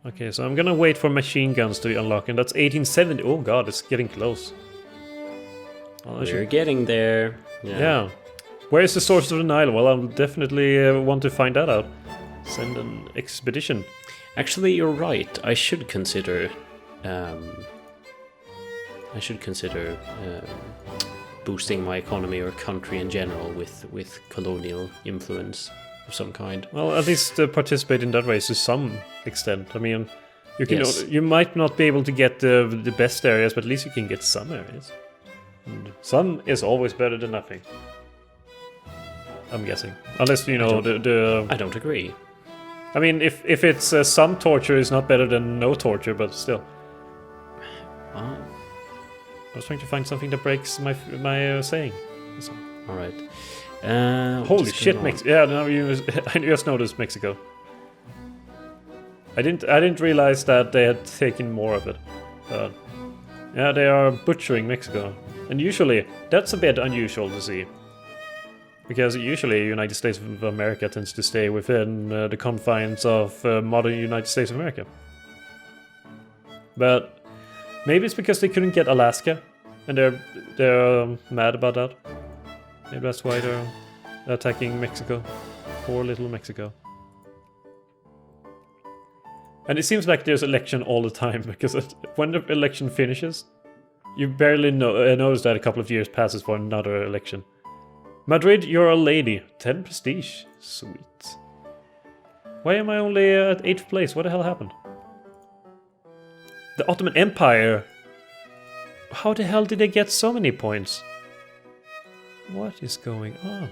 Okay, so I'm gonna wait for machine guns to unlock, and that's 1870. Oh god, it's getting close. Well, we're getting there. Yeah. Where is the source of the Nile? Well, I'll definitely want to find that out. Send an expedition. Actually, you're right. I should consider. Boosting my economy or country in general with colonial influence of some kind. Well, at least participate in that race to some extent. I mean, you can. Yes. You might not be able to get the best areas, but at least you can get some areas. And some is always better than nothing. I'm guessing, unless you know the. I don't agree. I mean, if it's some torture is not better than no torture, but still. Ah. I was trying to find something that breaks my saying. So. All right. Holy shit, Mexico! Yeah, no, I just noticed Mexico. I didn't realize that they had taken more of it. But yeah, they are butchering Mexico, and usually that's a bit unusual to see. Because usually United States of America tends to stay within the confines of modern United States of America. But maybe it's because they couldn't get Alaska, and they're mad about that. Maybe that's why they're attacking Mexico. Poor little Mexico. And it seems like there's election all the time, because when the election finishes, you barely notice that a couple of years passes for another election. Madrid, you're a lady. 10 prestige. Sweet. Why am I only at 8th place? What the hell happened? The Ottoman Empire. How the hell did they get so many points? What is going on?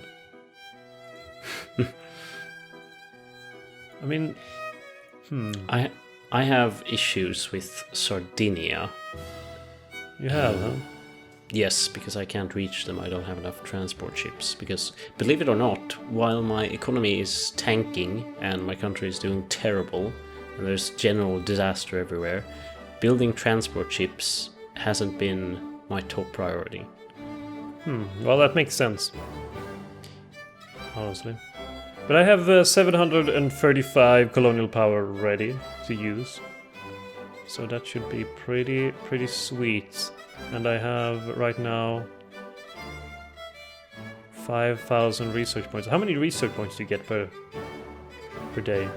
I mean... I have issues with Sardinia. You have, huh? Yes, because I can't reach them. I don't have enough transport ships. Because, believe it or not, while my economy is tanking and my country is doing terrible, and there's general disaster everywhere, building transport ships hasn't been my top priority. Well, that makes sense. Honestly. But I have 735 colonial power ready to use. So that should be pretty sweet. And I have right now 5,000 research points. How many research points do you get per day?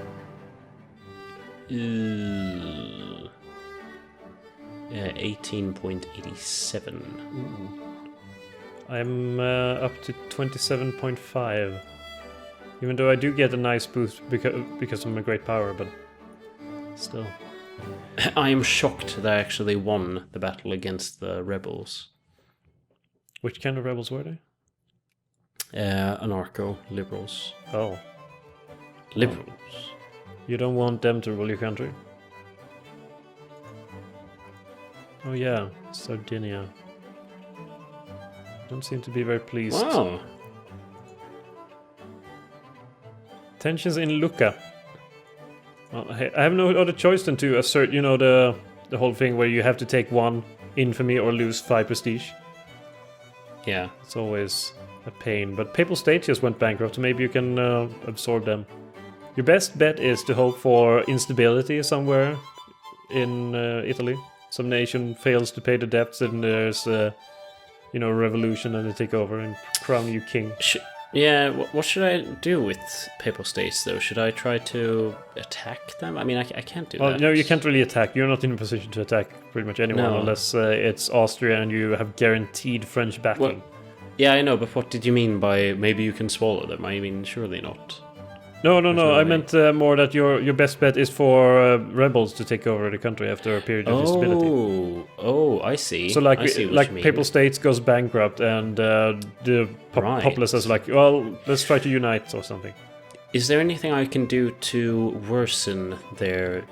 18.87. I'm up to 27.5. Even though I do get a nice boost because of my great power, but still. I am shocked that I actually won the battle against the rebels. Which kind of rebels were they? Anarcho-liberals. Oh. Liberals. You don't want them to rule your country? Oh yeah, Sardinia. Don't seem to be very pleased. Wow. Tensions in Lucca. Well, I have no other choice than to assert, you know, the whole thing where you have to take 1 infamy or lose 5 prestige. Yeah. It's always a pain. But Papal State just went bankrupt, so maybe you can absorb them. Your best bet is to hope for instability somewhere in Italy. Some nation fails to pay the debts, and there's a revolution, and they take over and crown you king. Yeah, what should I do with Papal States, though? Should I try to attack them? I mean, I can't do that. No, you can't really attack. You're not in a position to attack pretty much anyone unless it's Austria and you have guaranteed French backing. Well, yeah, I know, but what did you mean by maybe you can swallow them? I mean, surely not. No. I meant more that your best bet is for rebels to take over the country after a period of instability. Oh, I see. So like Papal States goes bankrupt, and the populace is like, well, let's try to unite or something. Is there anything I can do to worsen their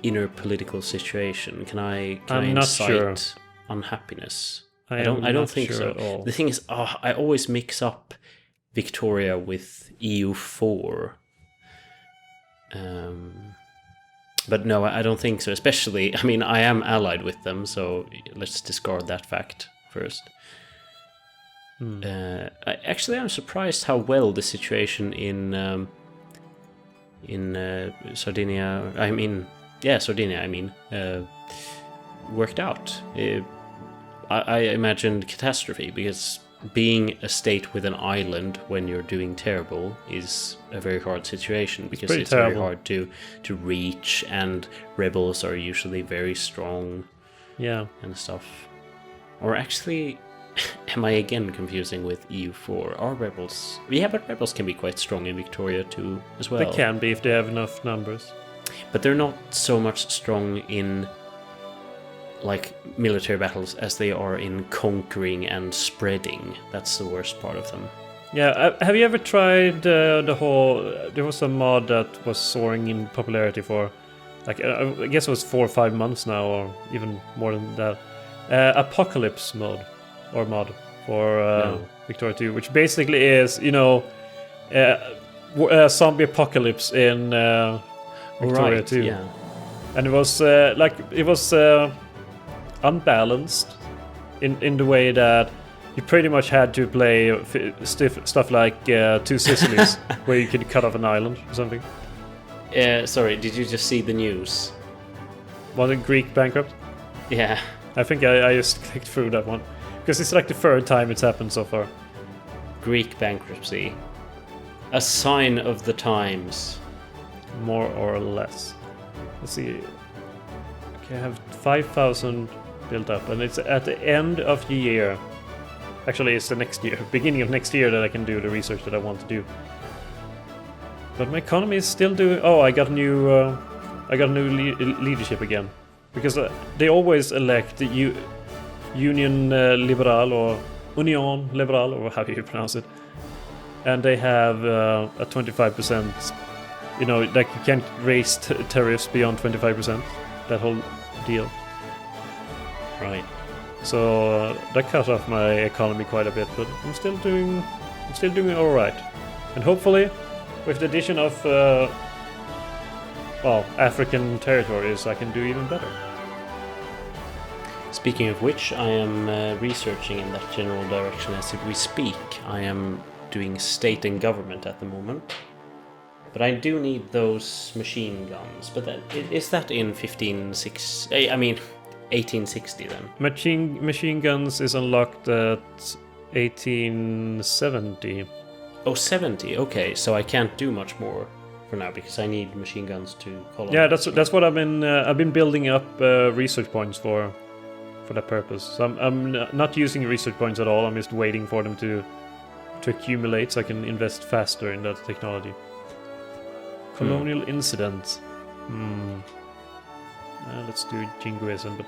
inner political situation? Can I incite unhappiness? I don't think so. At all. The thing is, I always mix up Victoria with EU4. But no, I don't think so. Especially, I mean, I am allied with them, so let's discard that fact first. Actually, I'm surprised how well the situation in Sardinia, I mean Yeah, Sardinia, I mean, worked out. I imagined catastrophe, because being a state with an island when you're doing terrible is a very hard situation, because it's very hard to reach, and rebels are usually very strong. Yeah. And stuff. Or actually, am I again confusing with EU4? Are rebels... Yeah, but rebels can be quite strong in Victoria too, as well. They can be if they have enough numbers. But they're not so much strong in like military battles as they are in conquering and spreading. That's the worst part of them. Yeah, have you ever tried the whole... There was a mod that was soaring in popularity for, like, I guess it was 4 or 5 months now, or even more than that. Apocalypse mod for No. Victoria 2, which basically is, you know, zombie apocalypse in Victoria 2. Yeah. And it was unbalanced in the way that you pretty much had to play stuff like Two Sicilies, where you could cut off an island or something. Sorry, did you just see the news? Was it Greek bankrupt? Yeah. I think I just clicked through that one. Because it's like the 3rd time it's happened so far. Greek bankruptcy. A sign of the times. More or less. Let's see. Okay, I have 5,000 built up, and it's at the end of the year. Actually, it's the next year, beginning of next year, that I can do the research that I want to do. But my economy is still doing... Oh, I got a new leadership again. Because they always elect the Union Liberal, or Union Liberal, or how you pronounce it. And they have a 25%, you know, like you can't raise tariffs beyond 25%. That whole deal. Right. So that cut off my economy quite a bit, but I'm still doing all right. And hopefully, with the addition of African territories, I can do even better. Speaking of which, I am researching in that general direction as we speak. I am doing state and government at the moment. But I do need those machine guns. But is that in 1860 then? Machine guns is unlocked at 1870. Oh, 70. Okay, so I can't do much more for now because I need machine guns to colonize. Yeah, that's what I've been building up research points for that purpose. So I'm not using research points at all. I'm just waiting for them to accumulate so I can invest faster in that technology. Colonial incident. Let's do jingoism, but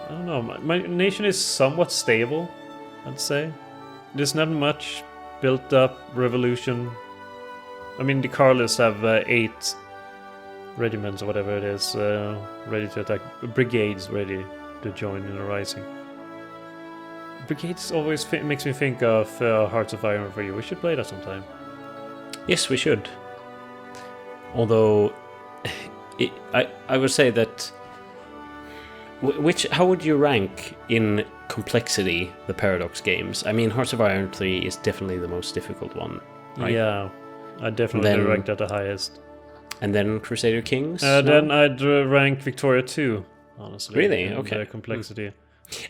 I don't know. My nation is somewhat stable, I'd say. There's not much built up revolution. I mean, the Carlists have 8 regiments or whatever it is ready to attack. Brigades ready to join in a rising. Brigades always makes me think of Hearts of Iron for you. We should play that sometime. Yes, we should. Although, I would say that... How would you rank in complexity the Paradox games? I mean, Hearts of Iron 3 is definitely the most difficult one, right? Yeah, I definitely ranked at the highest. And then Crusader Kings? Then I'd rank Victoria 2, honestly. Really? Okay. Complexity.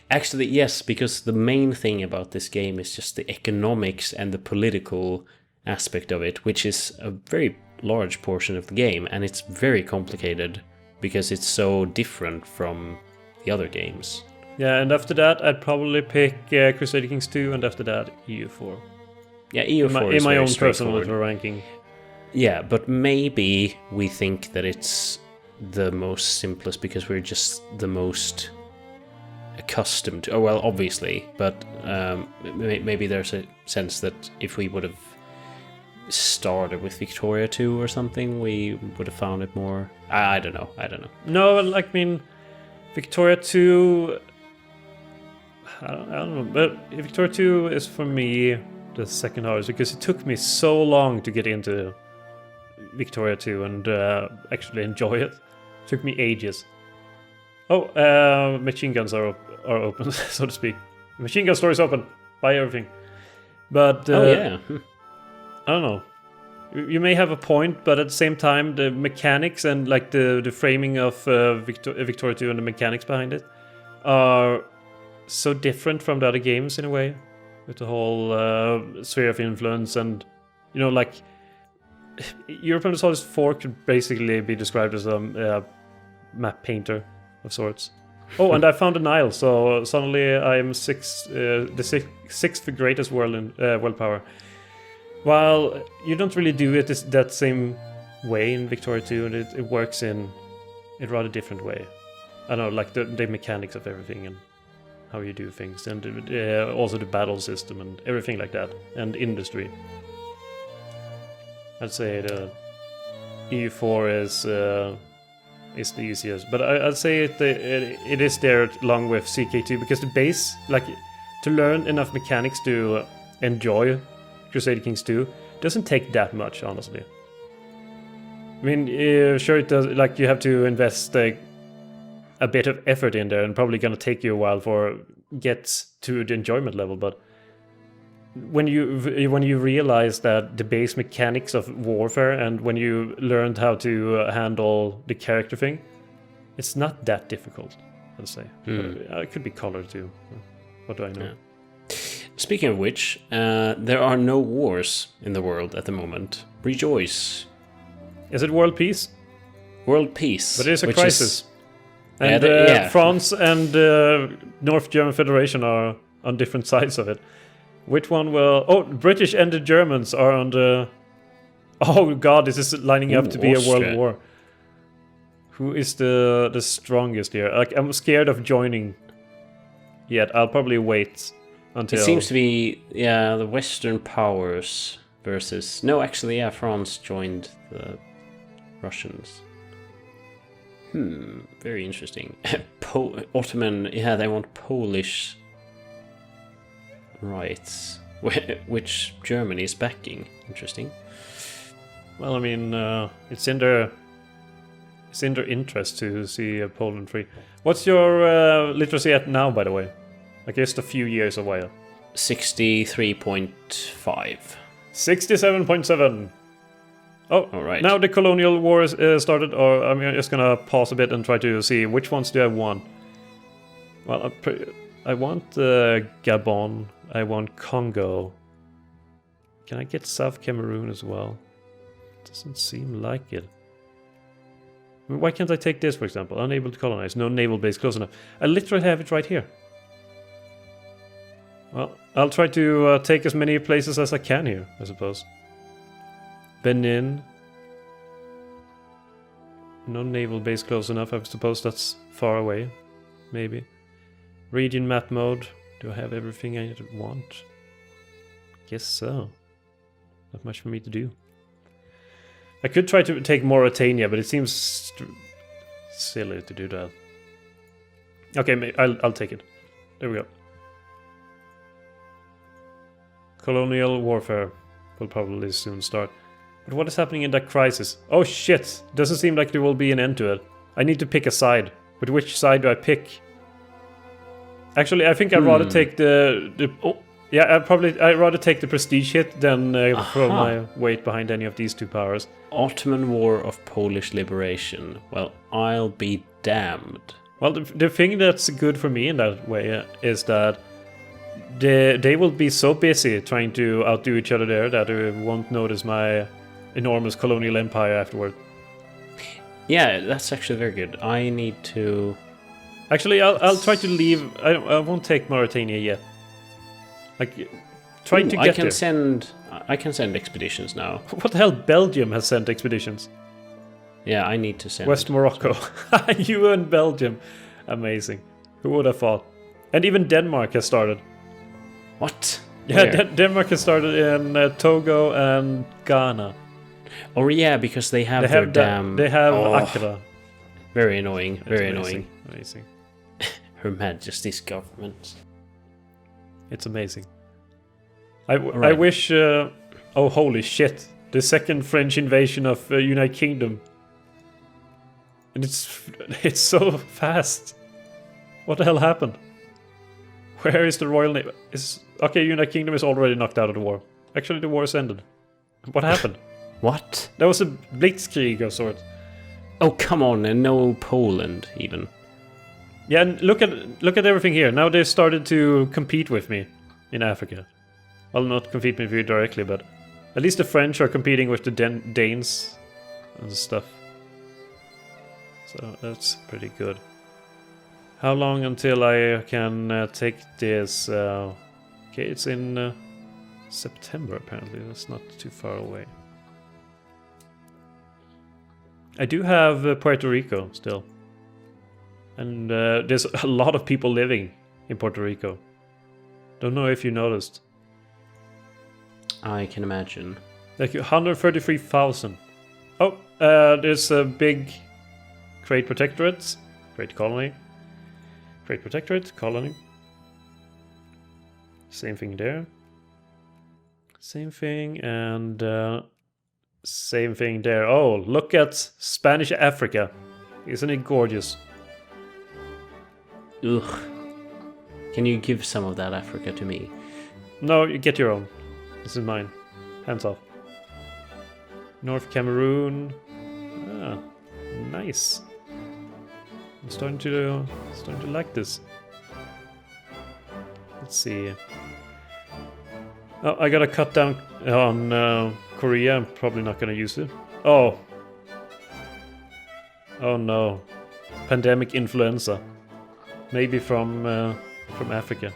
Actually, yes, because the main thing about this game is just the economics and the political aspect of it, which is a very large portion of the game, and it's very complicated because it's so different from the other games. Yeah, and after that, I'd probably pick Crusader Kings 2, and after that, EU4. Yeah, EU4 in my own personal ranking. Yeah, but maybe we think that it's the most simplest because we're just the most accustomed to... Oh, well, obviously, but maybe there's a sense that if we would have started with Victoria 2 or something, we would have found it more... I don't know. No, like, I mean, Victoria 2... I don't know, but Victoria 2 is for me the second hardest because it took me so long to get into Victoria 2 and actually enjoy it. It took me ages. Oh, machine guns are open, so to speak. Machine gun store is open. Buy everything. But yeah. I don't know. you may have a point, but at the same time, the mechanics and like the framing of Victoria 2 and the mechanics behind it are so different from the other games in a way, with the whole sphere of influence and like Europe Soldiers 4 could basically be described as a map painter of sorts. Oh, and I found a Nile, so suddenly I'm the sixth greatest world power. While you don't really do it that same way in Victoria 2, and it works in a rather different way. I don't know, like the mechanics of everything and how you do things, and also the battle system and everything like that, and industry. I'd say the EU4 is the easiest, but I'd say it is there along with CK2 because the base, like to learn enough mechanics to enjoy Crusader Kings 2 doesn't take that much, honestly. I mean, sure it does. Like you have to invest a bit of effort in there, and probably gonna take you a while for get to the enjoyment level. But when you realize that the base mechanics of warfare, and when you learned how to handle the character thing, it's not that difficult, I'd say. It could be colored too. What do I know? Yeah. Speaking of which, there are no wars in the world at the moment. Rejoice. Is it world peace? World peace. But it is a crisis. And France and North German Federation are on different sides of it. Which one will... Oh, British and the Germans are on the... Oh god, this is lining up to be Austria. A world war. Who is the strongest here? Like, I'm scared of joining yet. I'll probably wait until... It seems to be, the Western powers versus... No, actually, France joined the Russians. Very interesting. Ottoman, they want Polish rights, which Germany is backing. Interesting. Well, I mean, it's in their interest to see Poland free. What's your literacy at now, by the way? Like just a few years away. 63.5. 67.7. Oh, all right. Now the Colonial War is started, or I'm just gonna pause a bit and try to see which ones do I want. Well, I want Gabon. I want Congo. Can I get South Cameroon as well? Doesn't seem like it. I mean, why can't I take this, for example? Unable to colonize. No naval base close enough. I literally have it right here. Well, I'll try to take as many places as I can here, I suppose. Benin. No naval base close enough. I suppose that's far away. Maybe. Region map mode. Do I have everything I want? Guess so. Not much for me to do. I could try to take Mauritania, but it seems silly to do that. Okay, I'll take it. There we go. Colonial warfare will probably soon start. But what is happening in that crisis? Oh shit! Doesn't seem like there will be an end to it. I need to pick a side. But which side do I pick? Actually, I think I'd rather take I'd rather take the prestige hit than throw my weight behind any of these two powers. Ottoman War of Polish Liberation. Well, I'll be damned. Well, the thing that's good for me in that way is that they will be so busy trying to outdo each other there that they won't notice my enormous colonial empire afterward. Yeah, that's actually very good. I need to... Actually, I'll try to leave... I won't take Mauritania yet. Like, try to get there. I can send expeditions now. What the hell? Belgium has sent expeditions. Yeah, I need to send... West Morocco. You and Belgium. Amazing. Who would have thought? And even Denmark has started. What? Yeah, Denmark has started in Togo and Ghana. Oh yeah, because they have their dam. They have Accra. Very annoying. Very annoying. Amazing. Her Majesty's government. It's amazing. I wish... oh, holy shit. The second French invasion of United Kingdom. And it's so fast. What the hell happened? Where is the Royal Navy? Okay, United Kingdom is already knocked out of the war. Actually, the war has ended. What happened? What? That was a blitzkrieg of sorts. Oh, come on, and no Poland, even. Yeah, and look at everything here. Now they've started to compete with me in Africa. Well, not compete with me directly, but at least the French are competing with the Danes and stuff. So that's pretty good. How long until I can take this? Okay, it's in September apparently. That's not too far away. I do have Puerto Rico still. And there's a lot of people living in Puerto Rico. Don't know if you noticed. I can imagine. Like 133,000. Oh, there's a big Great Protectorate. Great Colony. Great Protectorate, Colony. Same thing there. Same thing and same thing there. Oh, look at Spanish Africa. Isn't it gorgeous? Ugh. Can you give some of that Africa to me? No, you get your own. This is mine. Hands off. North Cameroon. Ah, nice. I'm starting to like this. Let's see. Oh, I gotta cut down on Korea. I'm probably not gonna use it. Oh. Oh no. Pandemic influenza. Maybe from Africa.